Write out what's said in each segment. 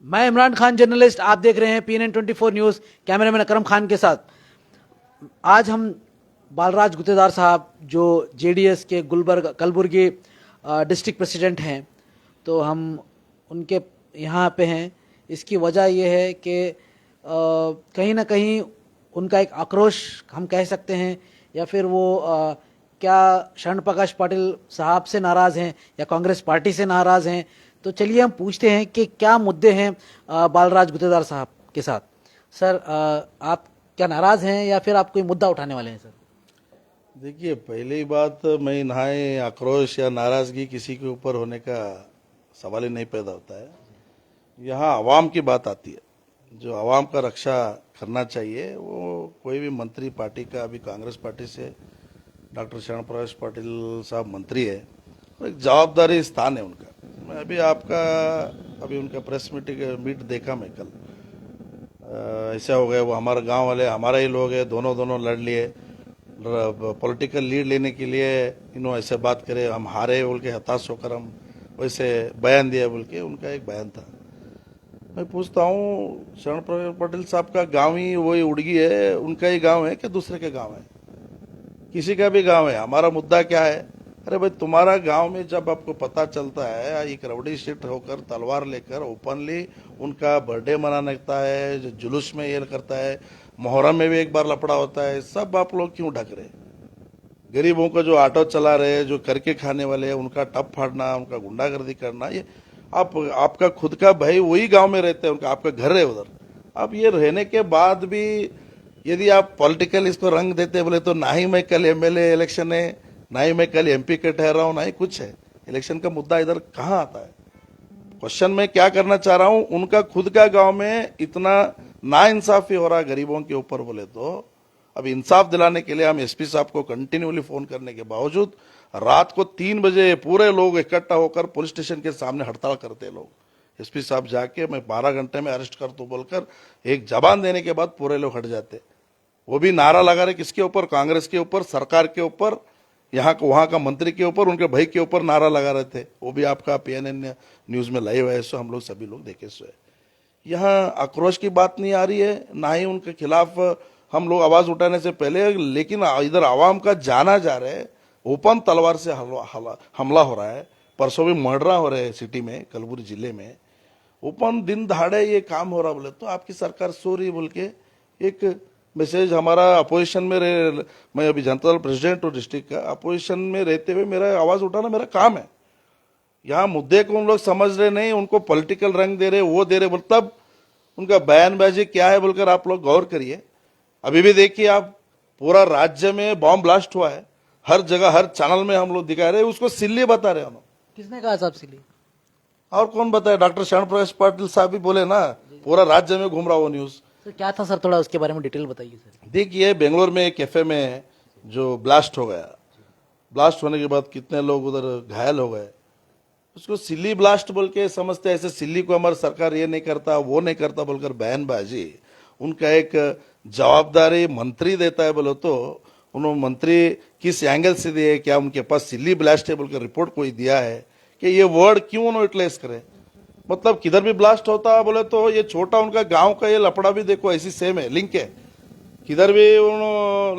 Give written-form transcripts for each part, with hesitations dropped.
मैं इमरान खान जर्नलिस्ट, आप देख रहे हैं PNN24 news, cameraman Akram Khan के साथ। आज हम बालराज गुत्तेदार साहब जो JDS के गुलबर्ग कलबुर्गी डिस्ट्रिक्ट प्रेसिडेंट हैं, तो हम उनके यहाँ पे हैं। इसकी वजह यह है कि कहीं ना कहीं उनका एक आक्रोश हम कह सकते हैं, या फिर वो क्या शरण प्रकाश पाटिल साहब से नाराज़ हैं या कांग्रेस पार्टी से नाराज़ हैं। तो चलिए हम पूछते हैं कि क्या मुद्दे हैं बालराज गुत्तेदार साहब के साथ। सर, आप क्या नाराज़ हैं या फिर आप कोई मुद्दा उठाने वाले हैं सर? देखिए, पहली बात, मैं नहाए आक्रोश या नाराजगी किसी के ऊपर होने का सवाल ही नहीं पैदा होता है। यहाँ आवाम की बात आती है, जो आवाम का रक्षा करना चाहिए। वो कोई भी मंत्री पार्टी का, अभी कांग्रेस पार्टी से डॉक्टर शरण प्रकाश पाटिल साहब मंत्री है, और एक जवाबदारी स्थान है उनका। मैं अभी उनका प्रेस मीट देखा मैं कल। ऐसा हो गया, वो हमारे गांव वाले हमारे ही लोग हैं, दोनों लड़ लिए। पॉलिटिकल लीड लेने के लिए इन्होंने ऐसे बात करे, हम हारे बोल के हताश होकर हम वैसे बयान दिया बोल के उनका एक बयान था। मैं पूछता हूँ, शरण प्रकाश पाटिल साहब का गांव ही वही उड़गी है, उनका ही गांव है कि दूसरे के गांव है? किसी का भी गांव है। हमारा मुद्दा क्या है? अरे भाई, तुम्हारा गांव में जब आपको पता चलता है एक रउडी शीट होकर तलवार लेकर ओपनली उनका बर्थडे मनाने लगता है, जो जुलूस में ये करता है, मुहर्रम में भी एक बार लफड़ा होता है, सब आप लोग क्यों ढक रहे? गरीबों का जो ऑटो चला रहे, जो करके खाने वाले हैं, उनका टप फाड़ना, उनका गुंडागर्दी करना, ये आपका खुद का भाई वही गांव में रहते हैं, उनका आपका घर है उधर। अब ये रहने के बाद भी यदि आप पॉलिटिकल इसको रंग देते बोले तो ना ही मैं कल MLA इलेक्शन है, ना ही मैं कल MP का ठहरा हूं, ना ही कुछ है। इलेक्शन का मुद्दा इधर कहाँ आता है? क्वेश्चन मैं क्या करना चाह रहा हूं, उनका खुद का गांव में इतना नाइंसाफी हो रहा है गरीबों के ऊपर बोले तो अब इंसाफ दिलाने के लिए हम SP साहब को कंटिन्यूली फोन करने के बावजूद रात को 3 बजे पूरे लोग इकट्ठा होकर पुलिस स्टेशन के सामने हड़ताल करते लोग। SP साहब जाके मैं 12 घंटे में अरेस्ट कर दूं बोलकर एक जबान देने के बाद पूरे लोग हट जाते। वो भी नारा लगा रहे किसके ऊपर? कांग्रेस के ऊपर, सरकार के ऊपर, यहाँ को वहां का मंत्री के ऊपर, उनके भाई के ऊपर नारा लगा रहे थे। वो भी आपका PNN न्यूज में लाइव है, सो हम लोग सभी लोग देखे सो है। यहाँ आक्रोश की बात नहीं आ रही है, ना ही उनके खिलाफ हम लोग आवाज उठाने से पहले, लेकिन इधर आवाम का जाना जा रहा है, ओपन तलवार से हमला हो रहा है। परसों भी मर्डर हो रहे हैं सिटी में, कलबुर्गी जिले में ओपन दिन दहाड़े ये काम हो रहा बोले तो आपकी सरकार सो रही बोल के एक मैसेज हमारा अपोजिशन में रहे। मैं अभी जनता दल प्रेसिडेंट हूँ डिस्ट्रिक्ट का, अपोजिशन में रहते हुए मेरा आवाज उठाना मेरा काम है। यहाँ मुद्दे को उन लोग समझ रहे नहीं, उनको पॉलिटिकल रंग दे रहे, वो दे रहे बोल, तब उनका बयानबाजी क्या है बोलकर आप लोग गौर करिए। अभी भी देखिए आप, पूरा राज्य में बॉम्ब ब्लास्ट हुआ है, हर जगह हर चैनल में हम लोग दिखा रहे, उसको सिल्ली बता रहे हैं। किसने कहा साहब सिली? और कौन बताए? डॉक्टर शरण प्रकाश पाटिल साहब भी बोले ना, पूरा राज्य में घूम रहा वो न्यूज। सर क्या था सर, थोड़ा उसके बारे में डिटेल बताइए सर। देखिए, बेंगलोर में एक कैफे में जो ब्लास्ट हो गया, ब्लास्ट होने के बाद कितने लोग उधर घायल हो गए, उसको सिल्ली ब्लास्ट बोल के समझते हैं। ऐसे सिल्ली को हमारी सरकार ये नहीं करता, वो नहीं करता बोलकर बयानबाजी उनका एक जवाबदारी मंत्री देता है बोलो तो उन्होंने मंत्री किस एंगल से दिए, क्या उनके पास सिल्ली ब्लास्ट है बोलकर रिपोर्ट कोई दिया है कि ये वर्ड क्यों उन्होंने यूटिलाइज करे? मतलब किधर भी ब्लास्ट होता है बोले तो ये छोटा उनका गांव का ये लपड़ा भी देखो ऐसी सेम है, लिंक है। किधर भी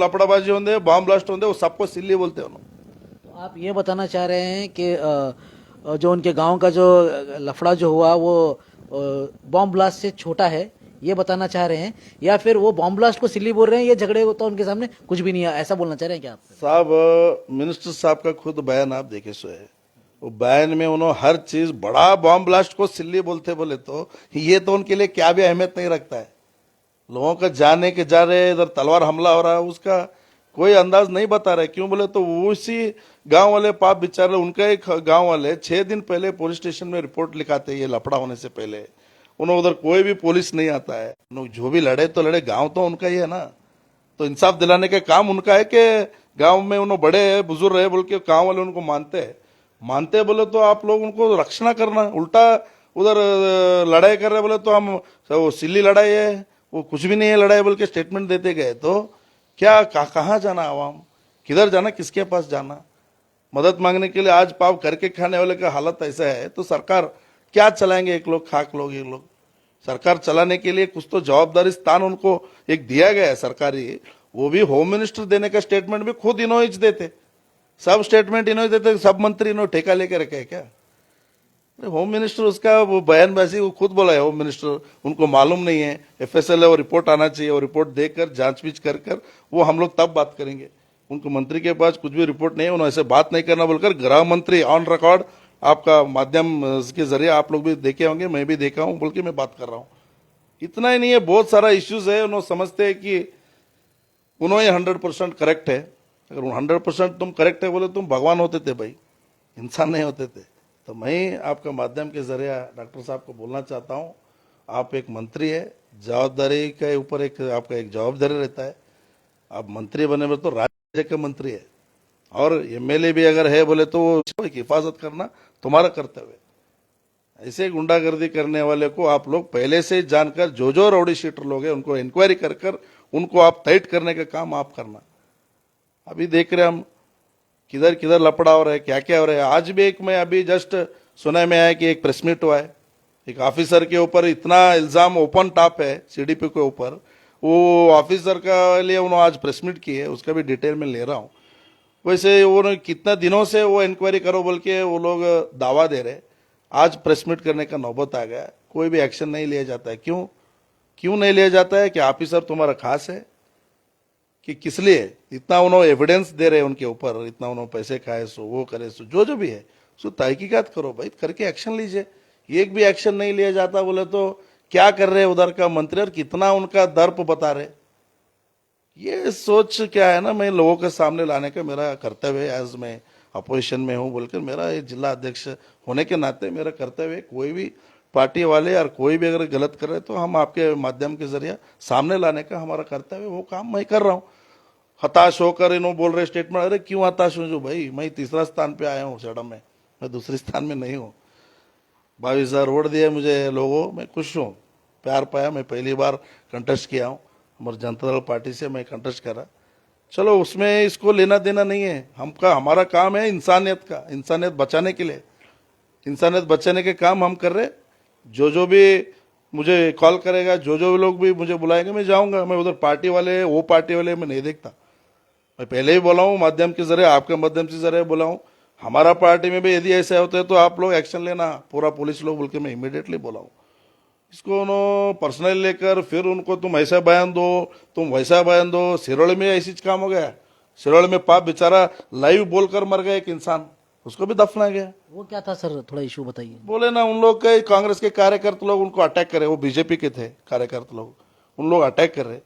लपड़ाबाजी होंगे, बॉम्ब ब्लास्ट होंगे, वो सबको सिल्ली बोलते हैं उन्होंने। तो आप ये बताना चाह रहे हैं कि जो उनके गांव का जो लफड़ा जो हुआ वो बॉम्ब ब्लास्ट से छोटा है, ये बताना चाह रहे हैं, या फिर वो बॉम्ब ब्लास्ट को सिल्ली बोल रहे हैं, ये झगड़े होता उनके सामने कुछ भी नहीं है, ऐसा बोलना चाह रहे हैं क्या आप? साहब, मिनिस्टर साहब का खुद बयान आप देखे सो है, वो बयान में उन्होंने हर चीज, बड़ा बॉम्ब ब्लास्ट को सिल्ली बोलते बोले तो ये तो उनके लिए क्या भी अहमियत नहीं रखता है। लोगों का जाने के जा रहे, इधर तलवार हमला हो रहा है, उसका कोई अंदाज नहीं बता रहे। क्यों बोले तो उसी गांव वाले पाप बेचारे, उनका एक गांव वाले 6 दिन पहले पुलिस स्टेशन में रिपोर्ट लिखाते, ये लफड़ा होने से पहले उन्होंने, उधर कोई भी पुलिस नहीं आता है, जो भी लड़े तो लड़े, गांव तो उनका ही है ना, तो इंसाफ दिलाने का काम उनका है कि गांव में उन्होंने बड़े बुजुर्ग रहे बोल के गांव वाले उनको मानते बोले तो आप लोग उनको रक्षणा करना, उल्टा उधर लड़ाई कर रहे बोले तो हम वो सिल्ली लड़ाई है, वो कुछ भी नहीं है लड़ाई बोल के स्टेटमेंट देते गए, तो क्या कहाँ जाना आवाम, किधर जाना, किसके पास जाना? मदद मांगने के लिए आज पाव करके खाने वाले का हालत ऐसा है तो सरकार क्या चलाएंगे? एक लोग खाक लोग, एक लोग सरकार चलाने के लिए कुछ तो जवाबदारी स्थान उनको एक दिया गया है सरकारी, वो भी होम मिनिस्टर देने का स्टेटमेंट भी खुद इन्होंने ही देते, सब स्टेटमेंट इन्होंने देते, सब मंत्री इन्होंने ठेका लेके रखे है क्या? अरे होम मिनिस्टर उसका वो बयानबाजी वो खुद बोला है, होम मिनिस्टर उनको मालूम नहीं है, एफएसएल है वो रिपोर्ट आना चाहिए, वो रिपोर्ट देकर जांच-बीच कर कर वो हम लोग तब बात करेंगे। उनको मंत्री के पास कुछ भी रिपोर्ट नहीं है, उन्होंने ऐसे बात नहीं करना बोलकर गृह मंत्री ऑन रिकॉर्ड आपका माध्यम के जरिए आप लोग भी देखे होंगे, मैं भी देखा हूं बोल के मैं बात कर रहा हूं। इतना ही नहीं है, बहुत सारा इश्यूज है, उन्होंने समझते हैं कि उन्होंने 100% करेक्ट है। अगर 100% तुम करेक्ट है बोले तुम भगवान होते थे भाई, इंसान नहीं होते थे। तो मैं आपका माध्यम के जरिए डॉक्टर साहब को बोलना चाहता हूं, आप एक मंत्री है, जवाबदारी के ऊपर एक आपका एक जवाबदारी रहता है। आप मंत्री बने में तो राज्य के मंत्री है, और एमएलए भी अगर है बोले तो वो हिफाजत करना तुम्हारा कर्तव्य है। ऐसे गुंडागर्दी करने वाले को आप लोग पहले से जानकर जो जो रौडी शीटर लोग हैं उनको इंक्वायरी कर कर उनको आप टाइट करने का काम आप करना। अभी देख रहे हम किधर किधर लपड़ा हो रहा है, क्या क्या हो रहा है। आज भी एक मैं अभी जस्ट सुना में आया कि एक प्रेस मीट हुआ है, एक ऑफिसर के ऊपर इतना इल्जाम ओपन टॉप है सीडीपी के ऊपर, वो ऑफिसर का लिए उन्होंने आज प्रेस मीट की है, उसका भी डिटेल में ले रहा हूँ। वैसे वो कितना दिनों से वो इंक्वायरी करो बोल के वो लोग दावा दे रहे, आज प्रेस मीट करने का नौबत आ गया, कोई भी एक्शन नहीं लिया जाता है। क्यों नहीं लिया जाता है? कि ऑफिसर तुम्हारा खास है कि किस लिए? इतना उन्होंने एविडेंस दे रहे हैं उनके ऊपर, इतना उन्होंने पैसे खाए, सो वो करे, सो जो भी है सो तहकीकात करो भाई, करके एक्शन लीजिए। एक भी एक्शन नहीं लिया जाता बोले तो क्या कर रहे उधर का मंत्री, और कितना उनका दर्प बता रहे। ये सोच क्या है ना, मैं लोगों के सामने लाने का मेरा कर्तव्य है, एज मैं अपोजिशन में हूं बोलकर मेरा ये जिला अध्यक्ष होने के नाते मेरा कर्तव्य है। कोई भी पार्टी वाले और कोई भी अगर गलत कर रहे तो हम आपके माध्यम के जरिए सामने लाने का हमारा कर्तव्य, वो काम मैं कर रहा हूँ। हताश होकर इन्होंने बोल रहे स्टेटमेंट, अरे क्यों हताश हूँ जो भाई, मैं तीसरा स्थान पे आया हूँ सड़म में, मैं दूसरे स्थान में नहीं हूँ। 22,000 वोट दिए मुझे लोगों, मैं खुश हूँ, प्यार पाया। मैं पहली बार कंटेस्ट किया हूँ, हमारे जनता दल पार्टी से मैं कंटेस्ट करा। चलो उसमें इसको लेना देना नहीं है, हमारा काम है इंसानियत का, इंसानियत बचाने के लिए, इंसानियत बचाने के काम हम कर रहे। जो भी मुझे कॉल करेगा, जो लोग भी मुझे बुलाएंगे मैं जाऊंगा। मैं उधर पार्टी वाले वो पार्टी वाले मैं नहीं देखता, मैं पहले ही बोला हूँ माध्यम के जरिए, आपके माध्यम से जरिए बोला हूँ, हमारा पार्टी में भी यदि ऐसा होता है तो आप लोग एक्शन लेना, पूरा पुलिस लोग बोल के मैं इमीडिएटली बोला हूँ। इसको उन्होंने पर्सनल लेकर फिर उनको तुम ऐसा बयान दो, तुम वैसा बयान दो। सिरोड़ में ऐसी काम हो गया, सिरोड़ में पाप बेचारा लाइव बोलकर मर गया एक इंसान, उसको भी दफना गया। वो क्या था सर, थोड़ा इशू बताइए। बोले ना उन लोग के कांग्रेस के कार्यकर्ता लोग उनको अटैक करे, वो बीजेपी के थे कार्यकर्ता लोग, उन लोग अटैक कर रहे।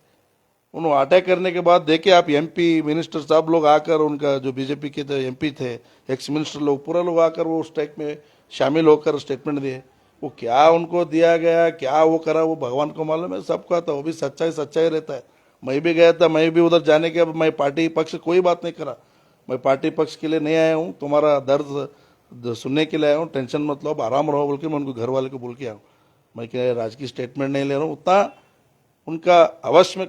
उन्होंने अटैक करने के बाद देखे आप एमपी मिनिस्टर सब लोग आकर, उनका जो बीजेपी के थे एमपी थे, एक्स मिनिस्टर लोग, पूरा लोग आकर वो स्ट्राइक में शामिल होकर स्टेटमेंट दिए। वो क्या उनको दिया गया, क्या वो करा, वो भगवान को मालूम है, सबको आता, वो भी सच्चाई रहता है। मैं भी गया था, मैं भी उधर जाने के, अब मैं पार्टी पक्ष कोई बात नहीं करा, मैं पार्टी पक्ष के लिए नहीं आया हूँ, तुम्हारा दर्द सुनने के लिए आया हूँ, टेंशन मत लो, आराम रहो बोल के मैं उनको घर वाले को बोल के आया हूँ। मैं क्या राजकीय स्टेटमेंट नहीं ले रहा हूँ, उतना उनका अवश्य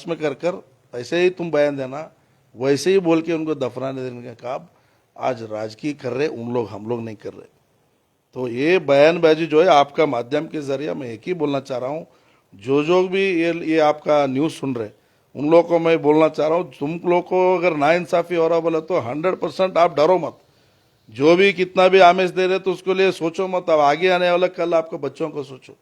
में कर ऐसे ही तुम बयान देना, वैसे ही बोल के उनको दफनाने देने का काम आज राजकीय कर रहे उन लोग, हम लोग नहीं कर रहे। तो ये बयानबाजी जो है आपका माध्यम के जरिए मैं एक ही बोलना चाह रहा हूँ, जो भी ये आपका न्यूज़ सुन रहे उन लोगों को मैं बोलना चाह रहा हूँ, तुम लोग को अगर नाइंसाफी हो रहा बोला तो 100% आप डरो मत। जो भी कितना भी आमिष दे रहे तो उसके लिए सोचो मत, अब आगे आने वाला कल आपके बच्चों को सोचो।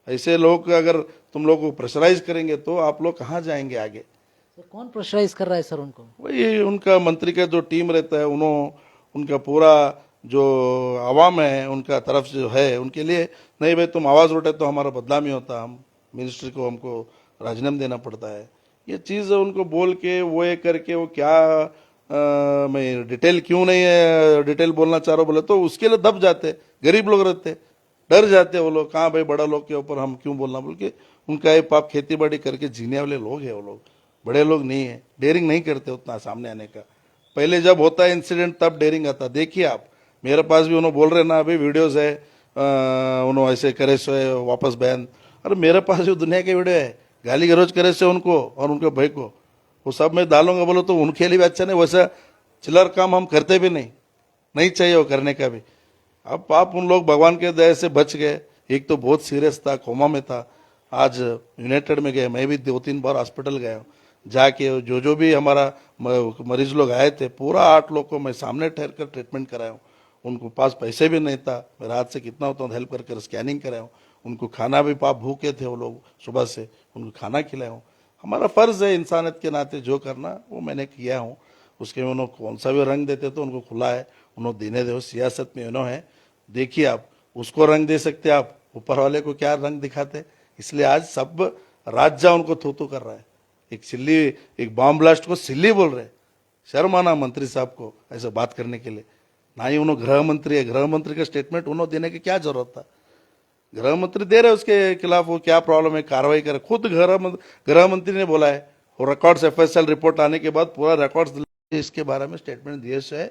ऐसे लोग अगर तुम लोग को प्रेशराइज करेंगे तो आप लोग कहाँ जाएंगे आगे। सर कौन प्रेशराइज कर रहा है सर उनको? वही उनका मंत्री का जो टीम रहता है, उनका पूरा जो आवाम है उनका तरफ से जो है उनके लिए, नहीं भाई तुम आवाज़ उठे तो हमारा बदनामी होता, हम मिनिस्ट्री को हमको राजीनामा देना पड़ता है। ये चीज़ उनको बोल के वो ये करके वो क्या मैं डिटेल क्यों नहीं है डिटेल बोलना चाह रहा हूँ बोले तो उसके लिए दब जाते, गरीब लोग रहते, डर जाते वो लोग, कहाँ भाई बड़ा लोग के ऊपर हम क्यों बोलना बोल के। उनका ये पाप खेती बाड़ी करके जीने वाले लोग हैं वो लोग, बड़े लोग नहीं है, डेयरिंग नहीं करते उतना सामने आने का। पहले जब होता है इंसिडेंट तब डेयरिंग आता, देखिए आप मेरे पास भी उन्होंने बोल रहे ना अभी वीडियोज है, उन्होंने ऐसे करे सो वापस बयान, अरे मेरे पास जो दुनिया के वीडियो है, गाली गलौज करे से उनको और उनके भाई को, वो सब मैं डालूंगा बोलो तो उनके लिए भी अच्छा नहीं, वैसा चिल्लर काम हम करते भी नहीं चाहिए वो करने का भी। अब आप उन लोग भगवान के दया से बच गए, एक तो बहुत सीरियस था, कोमा में था, आज यूनाइटेड में गए। मैं भी 2-3 बार हॉस्पिटल गया हूँ, जाके जो भी हमारा मरीज लोग आए थे, पूरा 8 लोग को मैं सामने ठहर कर ट्रीटमेंट कराया हूँ। उनको पास पैसे भी नहीं था, मेरे हाथ से कितना होता हेल्प कर स्कैनिंग कराया हूँ। उनको खाना भी, पाप भूखे थे वो लोग सुबह से, उनको खाना खिलाया हूँ। हमारा फर्ज है इंसानियत के नाते जो करना वो मैंने किया हूँ। उसके में उन्होंने कौन सा भी रंग देते तो उनको खुला है, उन्होंने देने दो। सियासत में उन्होंने है, देखिए आप उसको रंग दे सकते, आप ऊपर वाले को क्या रंग दिखाते। इसलिए आज सब राज्य उनको थू कर रहा है। एक सिल्ली, एक बॉम्ब ब्लास्ट को सिल्ली बोल रहे। शर्म आना मंत्री साहब को ऐसे बात करने के लिए। ना ही उन्होंने गृह मंत्री है, गृह मंत्री का स्टेटमेंट उन्होंने देने की क्या जरूरत था। गृह मंत्री दे रहे उसके खिलाफ वो क्या प्रॉब्लम है, कार्रवाई करे। खुद गृह मंत्री ने बोला है, वो रिकॉर्ड्स एफएसएल रिपोर्ट आने के बाद पूरा रिकॉर्ड्स इसके बारे में स्टेटमेंट दिए है।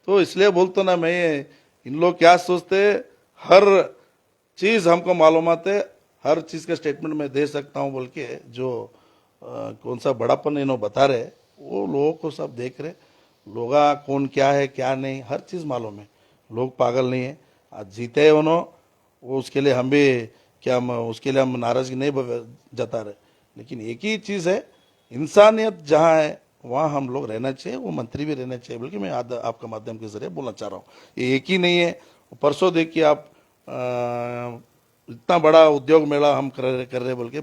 तो इसलिए बोलता ना मैं, इन लोग क्या सोचते, हर चीज हमको मालूमात है, हर चीज का स्टेटमेंट मैं दे सकता हूं बोल के जो कौन सा बड़ापन इन्होंने बता रहे, वो लोगों को सब देख रहे। लोग कौन क्या है क्या नहीं हर चीज मालूम है। लोग पागल नहीं है। आज जीते हैं उन्होंने, वो उसके लिए हम भी क्या उसके लिए हम नाराजगी नहीं जता रहे। लेकिन एक ही चीज है, इंसानियत जहाँ है वहाँ हम लोग रहना चाहिए, वो मंत्री भी रहना चाहिए, बल्कि मैं आपका माध्यम के जरिए बोलना चाह रहा हूँ। ये एक ही नहीं है। परसों देखिए आप इतना बड़ा उद्योग मेला हम कर रहे बोल के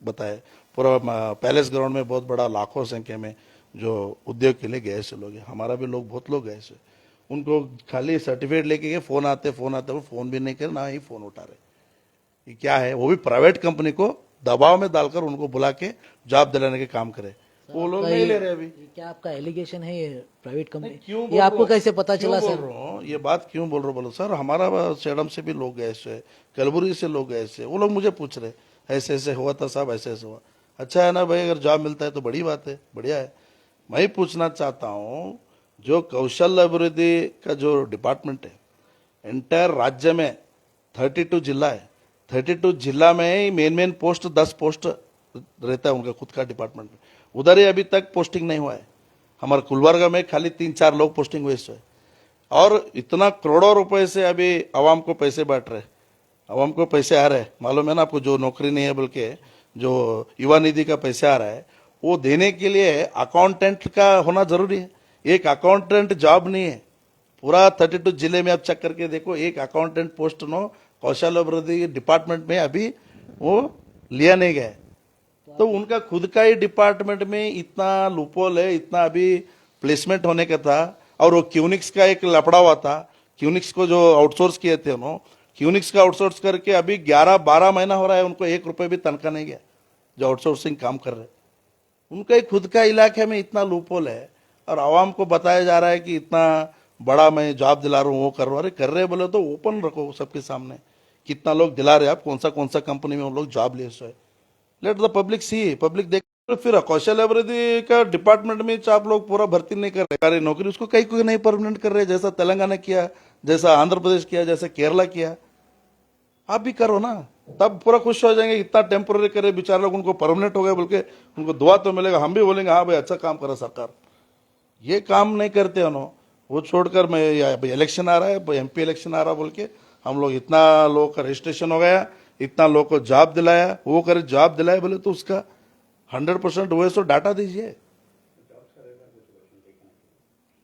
बताए। पूरा पैलेस ग्राउंड में बहुत बड़ा लाखों संख्या में जो उद्योग के लिए गए से लोग हैं। हमारा भी लोग बहुत लोग गए से, उनको खाली सर्टिफिकेट लेके गए, फोन आते वो फोन भी नहीं करे, ना ही फोन उठा रहे। ये क्या है, वो भी प्राइवेट कंपनी को दबाव में डालकर उनको बुला के जॉब दिलाने के काम करे, वो लोग नहीं ले रहे अभी। क्या आपका एलिगेशन है ये प्राइवेट कंपनी? क्यों ये आपको कैसे पता चला बोल सर? रहा हूँ ये बात क्यों बोल रहा हूँ, बोलो सर हमारा सेडम से भी लोग गए से, कलबुर्गी से लोग गए से, वो लोग मुझे पूछ रहे ऐसे ऐसे हुआ था साहब, ऐसे ऐसे हुआ। अच्छा है ना भाई, अगर जॉब मिलता है तो बड़ी बात है, बढ़िया है। मैं पूछना चाहता हूँ, जो कौशल अभिवृद्धि का जो डिपार्टमेंट है एंटायर राज्य में 32 जिला है, 32 जिला में मेन पोस्ट 10 पोस्ट रहता है उनका खुद का डिपार्टमेंट में। उधर ही अभी तक पोस्टिंग नहीं हुआ है। हमारे गुलबर्गा में खाली 3-4 लोग पोस्टिंग हुए से, और इतना करोड़ों रुपए से अभी आवाम को पैसे बांट रहे, आवाम को पैसे आ रहे हैं। मालूम है ना आपको, जो नौकरी नहीं है बल्कि जो युवा निधि का पैसे आ रहा है, वो देने के लिए अकाउंटेंट का होना जरूरी है। एक अकाउंटेंट जॉब नहीं है पूरा 32 जिले में। आप चेक करके देखो, एक अकाउंटेंट पोस्ट नो कौशल अभिवृद्धि डिपार्टमेंट में अभी वो लिया नहीं गया। तो उनका खुद का ही डिपार्टमेंट में इतना लूपोल है, इतना अभी प्लेसमेंट होने का था। और वो क्यूनिक्स का एक लपड़ा हुआ था, क्यूनिक्स को जो आउटसोर्स किए थे उन्होंने, क्यूनिक्स का आउटसोर्स करके अभी 11-12 महीना हो रहा है, उनको 1 रुपए भी तनख्वाह नहीं गया जो आउटसोर्सिंग काम कर रहे। उनका ही खुद का इलाके में इतना लूपोल है, और आवाम को बताया जा रहा है कि इतना बड़ा मैं जॉब दिला रहा हूँ, वो कर रहा हूँ। अरे कर रहे बोले तो ओपन रखो सबके सामने, कितना लोग दिला रहे आप, कौन सा कंपनी में उन लोग जॉब ले सो है। Let the public see, public देख। तो फिर कौशल अभिवृद्धि का डिपार्टमेंट में आप लोग पूरा भर्ती नहीं कर रहे, नौकरी उसको कहीं कोई नहीं परमानेंट कर रहे, जैसा तेलंगाना किया, जैसा आंध्र प्रदेश किया, जैसा केरला किया। आप भी करो ना, तब पूरा खुश हो जाएंगे। इतना टेम्पोररी करे बेचारे लोग, उनको परमानेंट हो गए बोल के उनको दुआ तो मिलेगा, हम भी बोलेंगे हाँ भाई अच्छा काम करा सरकार। ये काम नहीं करते उन्होंने, वो छोड़कर मैं इलेक्शन आ रहा है, एमपी इलेक्शन आ रहा बोल के हम लोग इतना लोगों का रजिस्ट्रेशन हो गया, इतना लोगों को जॉब दिलाया, वो करे जॉब दिलाया बोले तो उसका 100% हुए तो डाटा दीजिए।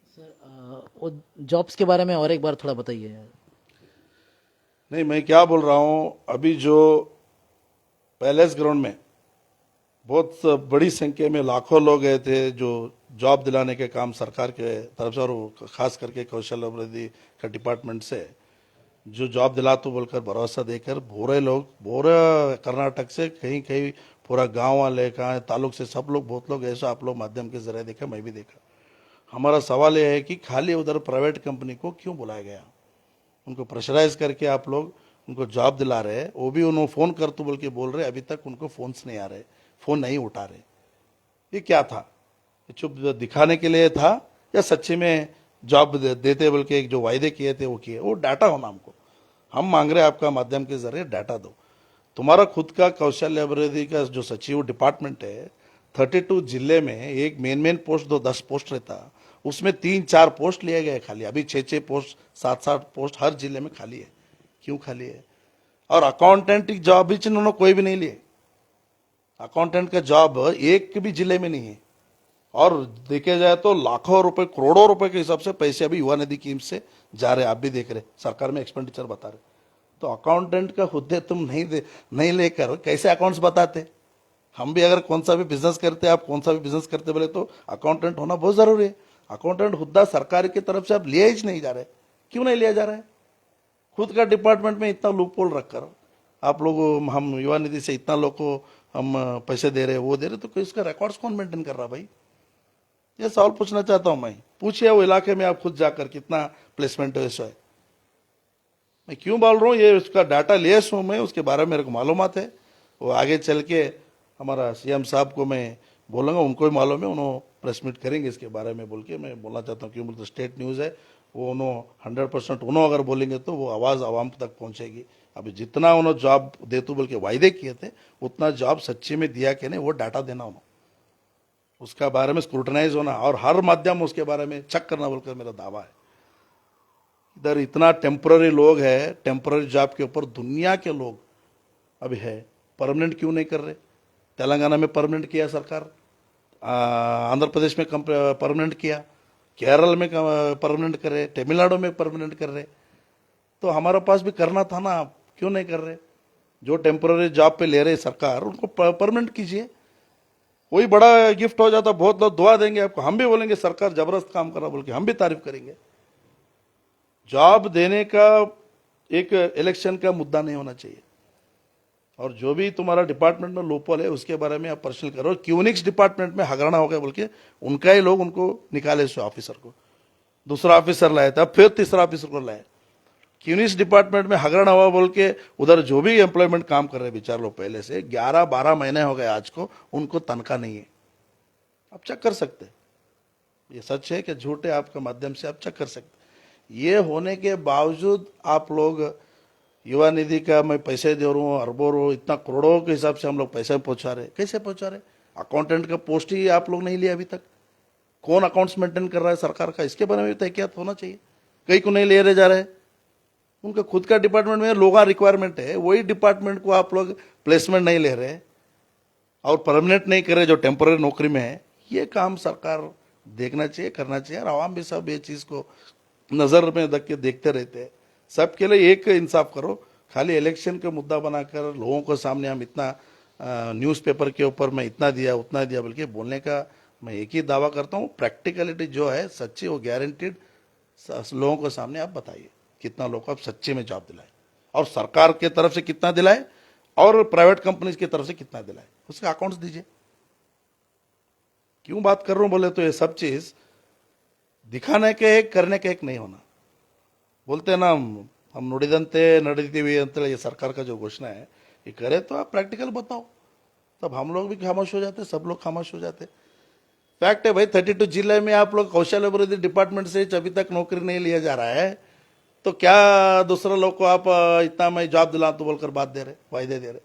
सर वो जॉब्स के बारे में और एक बार थोड़ा बताइए। नहीं मैं क्या बोल रहा हूं, अभी जो पैलेस ग्राउंड में बहुत बड़ी संख्या में लाखों लोग गए थे जो जॉब दिलाने के काम सरकार के तरफ से, और खास करके कौशल अभिवृद्धि का डिपार्टमेंट से जो जॉब दिला तो बोलकर भरोसा देकर भोरे लोग, भोरे कर्नाटक से कहीं कहीं पूरा गांव वाले कहाँ तालुक से सब लोग, बहुत लोग ऐसा आप लोग माध्यम के जरिए देखा, मैं भी देखा। हमारा सवाल यह है कि खाली उधर प्राइवेट कंपनी को क्यों बुलाया गया, उनको प्रेशराइज करके आप लोग उनको जॉब दिला रहे हैं, वो भी उन्होंने फोन कर तो बोल के बोल रहे, अभी तक उनको फोन्स नहीं आ रहे, फोन नहीं उठा रहे। ये क्या था, ये चुप दिखाने के लिए था या सच्ची में जॉब देते बोल के एक जो वायदे किए थे वो किए? वो डाटा होना हमको, हम मांग रहे हैं आपका माध्यम के जरिए डाटा दो। तुम्हारा खुद का कौशल अभिवृद्धि का जो सचिव डिपार्टमेंट है, 32 जिले में एक मेन पोस्ट 10 पोस्ट रहता, उसमें 3-4 पोस्ट लिए गए खाली। अभी 6-6 पोस्ट 7-7 पोस्ट हर जिले में खाली है। क्यों खाली है? और अकाउंटेंट की जॉब भी उन्होंने कोई भी नहीं लिए। अकाउंटेंट का जॉब एक भी जिले में नहीं है। और देखे जाए तो लाखों रुपए करोड़ों रुपए के हिसाब से पैसे अभी युवा निधि स्कीम से जा रहे, आप भी देख रहे, सरकार में एक्सपेंडिचर बता रहे। तो अकाउंटेंट का हुद्दे तुम नहीं लेकर कैसे अकाउंट्स बताते? हम भी अगर कौन सा भी बिजनेस करते, आप कौन सा भी बिजनेस करते बोले तो अकाउंटेंट होना बहुत जरूरी है। अकाउंटेंट हुद्दा सरकार की तरफ से आप लिए ही नहीं जा रहे। क्यों नहीं लिया जा रहा है? खुद का डिपार्टमेंट में इतना लूप होल रखकर आप लोग, हम युवा निधि से इतना लोग को हम पैसे दे रहे, वो दे रहे, तो इसका रिकॉर्ड्स कौन मेंटेन कर रहा भाई? ये सवाल पूछना चाहता हूं मैं। पूछिए वो इलाके में आप खुद जाकर कितना प्लेसमेंट है। मैं क्यों बोल रहा हूँ, ये उसका डाटा लिया हूँ मैं, उसके बारे में मेरे को मालूमात है। वो आगे चल के हमारा सीएम साहब को मैं बोलूँगा, उनको भी मालूम है, उन्होंने प्रेस मीट करेंगे इसके बारे में बोल के मैं बोलना चाहता हूँ। क्यों बोलते स्टेट न्यूज़ है, वो उन्होंने 100% उन्होंने अगर बोलेंगे तो वो आवाज़ आवाम तक पहुँचेगी। अभी जितना उन्होंने जॉब दे तो बोल के वायदे किए थे, उतना जॉब सच्ची में दिया कि नहीं, वो डाटा देना उन्होंने, उसका बारे में स्क्रूटनाइज होना और हर माध्यम उसके बारे में चेक करना बोलकर मेरा दावा है। इधर इतना टेम्पररी लोग है, टेम्पररी जॉब के ऊपर दुनिया के लोग अभी है, परमानेंट क्यों नहीं कर रहे? तेलंगाना में परमानेंट किया सरकार, आंध्र प्रदेश में परमानेंट किया, केरल में परमानेंट कर रहे, तमिलनाडु में परमानेंट कर रहे। तो हमारे पास भी करना था ना, आप क्यों नहीं कर रहे? जो टेम्पररी जॉब पे ले रहे सरकार, उनको परमानेंट कीजिए। कोई बड़ा गिफ्ट हो जाता, बहुत लोग दुआ देंगे आपको, हम भी बोलेंगे सरकार जबरदस्त काम करा बोल के हम भी तारीफ करेंगे। जॉब देने का एक इलेक्शन का मुद्दा नहीं होना चाहिए। और जो भी तुम्हारा डिपार्टमेंट में लोपल है उसके बारे में आप पर्सनल करो। क्यूनिक्स डिपार्टमेंट में हगराना हो गया बोल के उनका ही लोग उनको निकाले, उस ऑफिसर को, दूसरा ऑफिसर लाया था, फिर तीसरा ऑफिसर को लाया। क्यूनिक्स डिपार्टमेंट में हगराना हुआ बोल के उधर जो भी एम्प्लॉयमेंट काम कर रहे विचार लो, पहले से 11-12 महीने हो गए आज को, उनको तनख्वाह नहीं है। आप चेक कर सकते, ये सच है कि झूठ है, आपके माध्यम से आप चेक कर सकते। ये होने के बावजूद आप लोग युवा निधि का मैं पैसे दे रहा हूँ, अरबों इतना करोड़ों के हिसाब से हम लोग पैसे पहुंचा रहे। कैसे पहुंचा रहे? अकाउंटेंट का पोस्ट ही आप लोग नहीं लिया अभी तक। कौन अकाउंट्स मेंटेन कर रहा है सरकार का, इसके बारे में तहकीकात होना चाहिए। कई को नहीं ले रहे जा रहे, उनका खुद का डिपार्टमेंट में लोगों रिक्वायरमेंट है, वही डिपार्टमेंट को आप लोग प्लेसमेंट नहीं ले रहे और परमानेंट नहीं कर रहे जो टेम्पररी नौकरी में है। ये काम सरकार देखना चाहिए, करना चाहिए। और आवाम भी सब ये चीज को नजर में रख के देखते रहते हैं। सबके लिए एक इंसाफ करो, खाली इलेक्शन का मुद्दा बनाकर लोगों को सामने हम इतना न्यूज़पेपर के ऊपर मैं इतना दिया उतना दिया बल्कि बोलने का मैं एक ही दावा करता हूँ, प्रैक्टिकलिटी जो है सच्ची वो गारंटीड लोगों को सामने आप बताइए कितना लोगों को आप सच्चे में जॉब दिलाए, और सरकार के तरफ से कितना दिलाए और प्राइवेट कंपनीज की तरफ से कितना दिलाए, उसके अकाउंट्स दीजिए। क्यों बात कर रहा हूं बोले तो ये सब चीज दिखाने के एक करने के एक नहीं होना। बोलते हैं ना हम नुडिदंते नड़ीतीवी अंत, ये सरकार का जो घोषणा है ये करे तो आप प्रैक्टिकल बताओ, तब हम लोग भी खामोश हो जाते, सब लोग खामोश हो जाते। फैक्ट है भाई, 32 जिले में आप लोग कौशल अभिवृद्धि डिपार्टमेंट से अभी तक नौकरी नहीं लिया जा रहा है, तो क्या दूसरे लोग को आप इतना मैं जॉब दिला तो बोलकर बात दे रहे, वायदे दे रहे?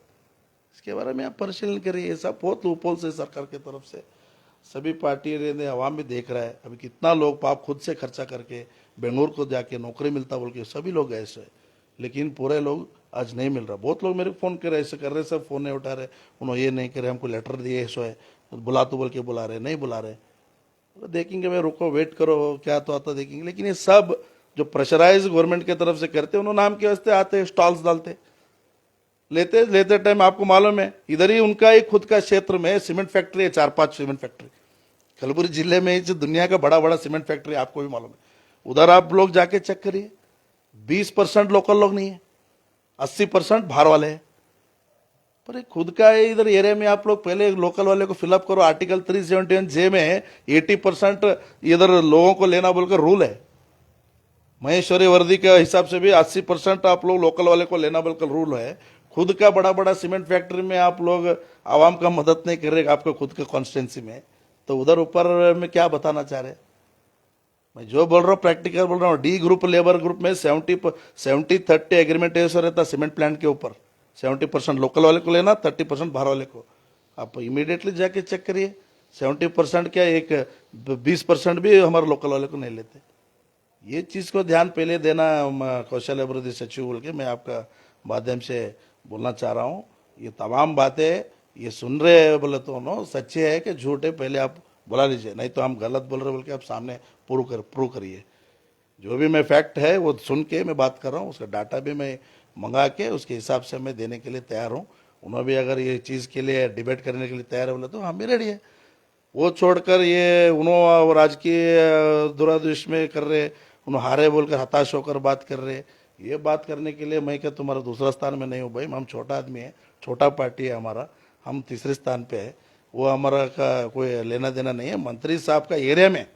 इसके बारे में आप परिशीलन करिए। ये सब बहुत लूपहोल से सरकार की तरफ से सभी पार्टी ने, आवाम भी देख रहा है। अभी कितना लोग पाप खुद से खर्चा करके बेंगलुरु को जाके नौकरी मिलता बोल के सभी लोग ऐसे है, लेकिन पूरे लोग आज नहीं मिल रहा। बहुत लोग मेरे को फोन कर रहे, ऐसे कर रहे, सब फोन नहीं उठा रहे, उन्होंने ये नहीं करे, हमको लेटर दिए ऐसा है, बुला तो बोल के बुला रहे, नहीं बुला रहे। तो देखेंगे भाई, रुको वेट करो, क्या तो आता देखेंगे। लेकिन ये सब जो प्रेशराइज गवर्नमेंट की तरफ से करते, उन्होंने नाम के वास्ते आते, स्टॉल्स डालते, लेते टाइम आपको मालूम है इधर ही उनका ही खुद का क्षेत्र में सीमेंट फैक्ट्री है, 4-5 सीमेंट फैक्ट्री कलबुर्गी जिले में, जो दुनिया का बड़ा बड़ा सीमेंट फैक्ट्री आपको भी मालूम है। उधर आप लोग जाके चेक करिए, 20% लोकल लोग नहीं है, 80% बाहर वाले हैं। पर खुद का इधर एरिया में आप लोग पहले लोकल वाले को फिलअप करो। आर्टिकल 371J में 80% इधर लोगों को लेना बोलकर रूल है। महेश्वरी वर्दी के हिसाब से भी 80% आप लोग लोकल वाले को लेना बोलकर रूल है। खुद का बड़ा बड़ा सीमेंट फैक्ट्री में आप लोग आवाम का मदद नहीं कर रहे आपको खुद के कॉन्स्टिट्यूंसी में, तो उधर ऊपर में क्या बताना चाह रहे? मैं जो बोल रहा हूँ प्रैक्टिकल बोल रहा हूँ। डी ग्रुप लेबर ग्रुप में 70-30 एग्रीमेंट ऐसा रहता सीमेंट प्लांट के ऊपर, 70% लोकल वाले को लेना, 30% बाहर वाले को। आप इमीडिएटली जाके चेक करिए, 70% क्या, एक 20% भी हमारे लोकल वाले को नहीं लेते। ये चीज को ध्यान पहले देना कौशल अभिवृद्धि सचिव बोल के मैं आपका माध्यम से बोलना चाह रहा हूँ। ये तमाम बातें ये सुन रहे हैं बोले तो नो सच्चे है कि झूठ है, पहले आप बुला लीजिए, नहीं तो हम गलत बोल रहे बोल के आप सामने प्रूव करिए। जो भी मैं फैक्ट है वो सुन के मैं बात कर रहा हूँ, उसका डाटा भी मैं मंगा के उसके हिसाब से मैं देने के लिए तैयार हूँ। उन्होंने भी अगर ये चीज़ के लिए डिबेट करने के लिए तैयार है बोले तो हम भी रेडी है। वो छोड़कर ये उन्होंने राजकीय दुरादृष्ट में कर रहे, उन्होंने हारे बोलकर हताश होकर बात कर रहे। ये बात करने के लिए मैं क्या तुम्हारा दूसरा स्थान में नहीं हूँ भाई, हम छोटा आदमी है, छोटा पार्टी है हमारा, हम तीसरे स्थान पे है। वो हमारा का कोई लेना देना नहीं है। मंत्री साहब का एरिया में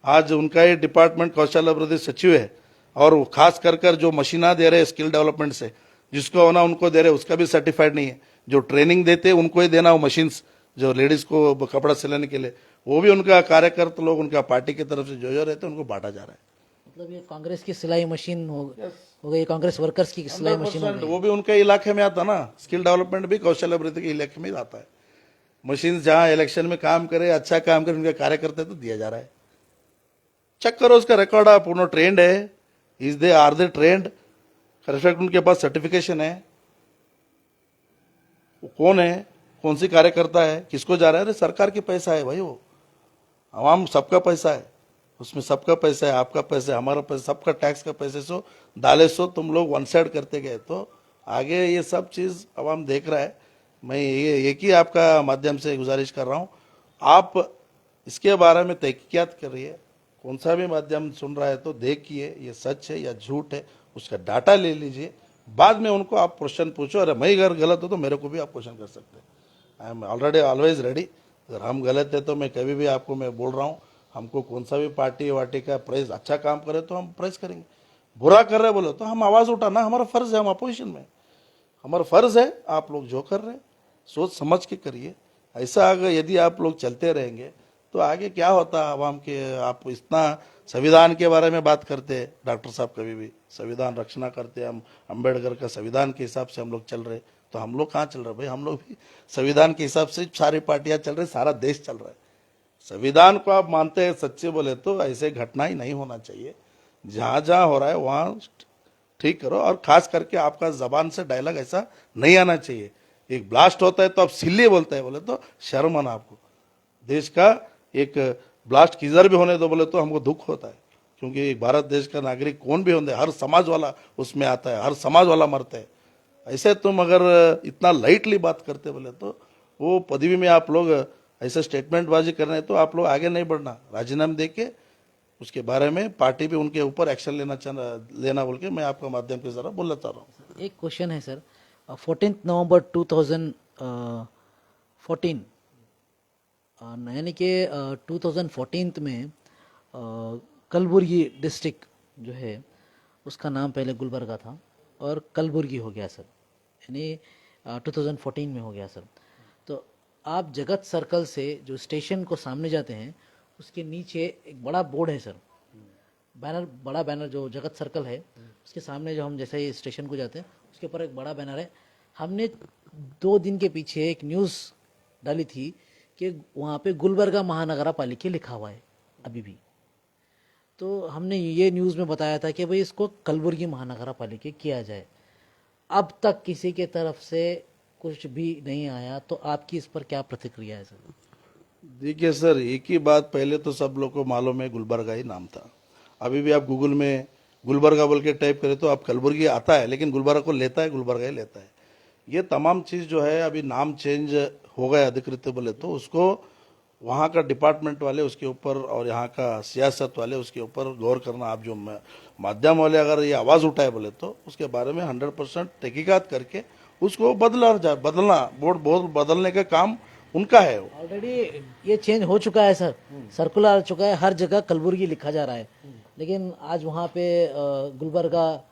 आज उनका ही डिपार्टमेंट कौशल अभिवृद्धि सचिव है, और वो खास कर जो मशीना दे रहे स्किल डेवलपमेंट से, जिसको होना उनको दे रहे, उसका भी सर्टिफाइड नहीं है। जो ट्रेनिंग देते उनको ही देना, वो मशीन्स जो लेडीज को कपड़ा सिलाने के लिए, वो भी उनका कार्यकर्ता लोग उनका पार्टी की तरफ से जो रहते हैं उनको बांटा जा रहा है। मतलब ये कांग्रेस की सिलाई मशीन हो गई, कांग्रेस वर्कर्स की सिलाई मशीन हो 100% गई। वो भी उनके इलाके में आता ना, स्किल डेवलपमेंट भी कौशल अभिवृद्धि के इलाके में आता है। मशीन जहां इलेक्शन में काम करे, अच्छा काम करे, उनके कार्यकर्ता तो दिया जा रहा है। चेक करो उसका रिकॉर्ड, आप उन्होंने ट्रेंड है, is they are they trained, perfect उनके पास सर्टिफिकेशन है, वो कौन है, कौन सी कार्यकर्ता है, किसको जा रहा है। अरे सरकार की पैसा है भाई, वो आवाम सबका पैसा है, उसमें सबका पैसा है, आपका पैसा है, हमारा पैसा, सबका टैक्स का पैसे सो डाले सो तुम लोग वन साइड करते गए तो आगे ये सब चीज आवाम देख रहा है। मैं ये एक ही आपका माध्यम से गुजारिश कर रहा हूँ, आप इसके बारे में तहकीकात करिए। कौन सा भी माध्यम सुन रहा है तो देखिए ये सच है या झूठ है, उसका डाटा ले लीजिए, बाद में उनको आप क्वेश्चन पूछो। अरे मैं अगर गलत हो तो मेरे को भी आप क्वेश्चन कर सकते हैं। I am already always ready. अगर हम गलत है तो मैं कभी भी आपको मैं बोल रहा हूँ, हमको कौन सा भी पार्टी वार्टी का प्रेस अच्छा काम करे तो हम प्रेस करेंगे, बुरा कर रहे बोले तो हम आवाज उठाना हमारा फर्ज है, हम अपोजिशन में, हमारा फर्ज है। आप लोग जो कर रहे हैं सोच समझ के करिए। ऐसा अगर यदि आप लोग चलते रहेंगे तो आगे क्या होता है आवाम के। आप इतना संविधान के बारे में बात करते हैं, डॉक्टर साहब कभी भी संविधान रक्षणा करते हैं, हम अम्बेडकर का संविधान के हिसाब से हम लोग चल रहे, तो हम लोग कहाँ चल रहे भाई, हम लोग भी संविधान के हिसाब से सारी पार्टियां चल रही, सारा देश चल रहा है। संविधान को आप मानते हैं सच्चे बोले तो ऐसे घटना ही नहीं होना चाहिए। जहां जहां हो रहा है वहां ठीक करो, और खास करके आपका जबान से डायलॉग ऐसा नहीं आना चाहिए। एक ब्लास्ट होता है तो आप सिल्ली बोलते हैं बोले तो शर्म आना आपको। देश का एक ब्लास्ट किधर भी होने दो बोले तो हमको दुख होता है, क्योंकि एक भारत देश का नागरिक कौन भी होते, हर समाज वाला उसमें आता है, हर समाज वाला मरता है। ऐसे तुम अगर इतना लाइटली बात करते बोले तो वो पदवी में आप लोग ऐसे स्टेटमेंट बाजी कर रहे हैं तो आप लोग आगे नहीं बढ़ना। राजीनामा देके उसके बारे में पार्टी भी उनके ऊपर एक्शन लेना बोल के मैं आपका माध्यम के जरा बोलना चाह रहा हूँ। एक क्वेश्चन है सर, 14 नवंबर 2014 यानी कि 2014 में कलबुर्गी डिस्ट्रिक्ट जो है उसका नाम पहले गुलबर्गा था और कलबुर्गी हो गया सर, यानी 2014 में हो गया सर। तो आप जगत सर्कल से जो स्टेशन को सामने जाते हैं उसके नीचे एक बड़ा बोर्ड है सर, बैनर, बड़ा बैनर जो जगत सर्कल है उसके सामने जो हम जैसे ही स्टेशन को जाते हैं उसके ऊपर एक बड़ा बैनर है। हमने 2 दिन के पीछे एक न्यूज़ डाली थी कि वहाँ पे गुलबर्गा महानगरा पालिका लिखा हुआ है अभी भी। तो हमने ये न्यूज़ में बताया था कि भाई इसको कलबुर्गी महानगरा पालिका किया जाए। अब तक किसी के तरफ से कुछ भी नहीं आया, तो आपकी इस पर क्या प्रतिक्रिया है सर? देखिए सर, एक ही बात, पहले तो सब लोग को मालूम है गुलबर्गा ही नाम था। अभी भी आप गूगल में गुलबर्गा बोल के टाइप करें तो आप कलबुर्गी आता है, लेकिन गुलबर्गा को लेता है, गुलबर्गा ही लेता है। ये तमाम चीज़ जो है अभी नाम चेंज हो गया अधिकृत बोले तो उसको वहाँ का डिपार्टमेंट वाले उसके ऊपर और यहाँ का सियासत वाले उसके ऊपर गौर करना। आप जो माध्यम वाले अगर ये आवाज़ उठाए बोले तो उसके बारे में 100% तहकीकात करके उसको बदलना बोर्ड बदलने का काम उनका है। ऑलरेडी ये चेंज हो चुका है सर, सर्कुलर आ चुका है, हर जगह कलबुर्गी लिखा जा रहा है, लेकिन आज वहाँ पे गुलबर्गा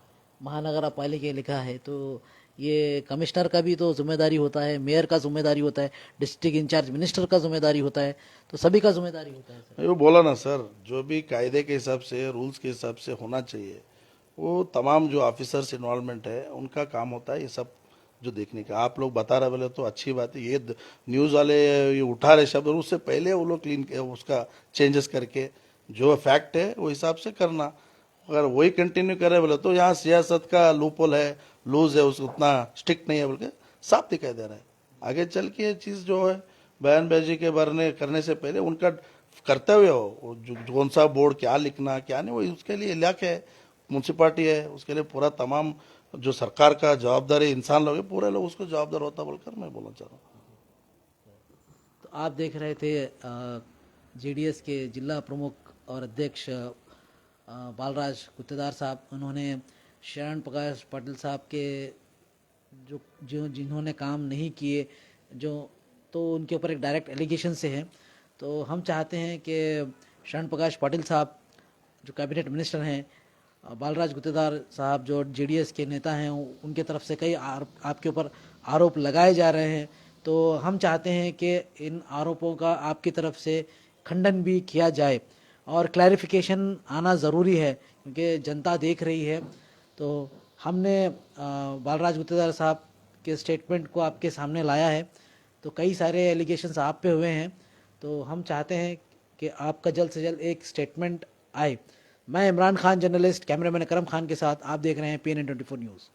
महानगरा पालिका लिखा है। तो ये कमिश्नर का भी तो जिम्मेदारी होता है, मेयर का जिम्मेदारी होता है, डिस्ट्रिक्ट इंचार्ज मिनिस्टर का जिम्मेदारी होता है, तो सभी का जिम्मेदारी होता है सर। वो बोला ना सर, जो भी कायदे के हिसाब से रूल्स के हिसाब से होना चाहिए वो तमाम जो ऑफिसर्स इन्वॉल्वमेंट है उनका काम होता है ये सब जो देखने का। आप लोग बता रहे बोले तो अच्छी बात है। ये न्यूज़ वाले ये उठा रहे शब्द, उससे पहले वो लोग क्लीन उसका चेंजेस करके जो फैक्ट है वो हिसाब से करना। अगर वही कंटिन्यू करे बोले तो यहाँ सियासत का लूपहोल है, लूज है, उसको उतना स्ट्रिक्ट नहीं है बोल के साफ दिखाई दे रहा है। आगे चल के ये चीज जो है बयानबाजी के बारे करने से पहले उनका कर्तव्य हो, वो कौन सा बोर्ड क्या लिखना क्या नहीं, वो उसके लिए इलाके है, म्यूनसिपालिटी है, उसके लिए पूरा तमाम जो सरकार का जवाबदारी इंसान लोग है, पूरे लोग उसको जवाबदार होता बोलकर मैं बोलना चाह रहा हूँ। तो आप देख रहे थे जेडीएस के जिला प्रमुख और अध्यक्ष बालराज गुत्तेदार साहब, उन्होंने शरण प्रकाश पाटिल साहब के जो जो जिन्होंने काम नहीं किए जो, तो उनके ऊपर एक डायरेक्ट एलिगेशन से है। तो हम चाहते हैं कि शरण प्रकाश पाटिल साहब जो कैबिनेट मिनिस्टर हैं, बालराज गुत्तेदार साहब जो जेडीएस के नेता हैं, उनके तरफ से कई आपके ऊपर आरोप लगाए जा रहे हैं। तो हम चाहते हैं कि इन आरोपों का आपकी तरफ से खंडन भी किया जाए और क्लैरिफिकेशन आना ज़रूरी है, क्योंकि जनता देख रही है। तो हमने बालराज गुत्तेदार साहब के स्टेटमेंट को आपके सामने लाया है। तो कई सारे एलिगेशंस आप पे हुए हैं, तो हम चाहते हैं कि आपका जल्द से जल्द एक स्टेटमेंट आए। मैं इमरान खान, जर्नलिस्ट, कैमरामैन अकरम खान के साथ आप देख रहे हैं PNN 24 न्यूज़।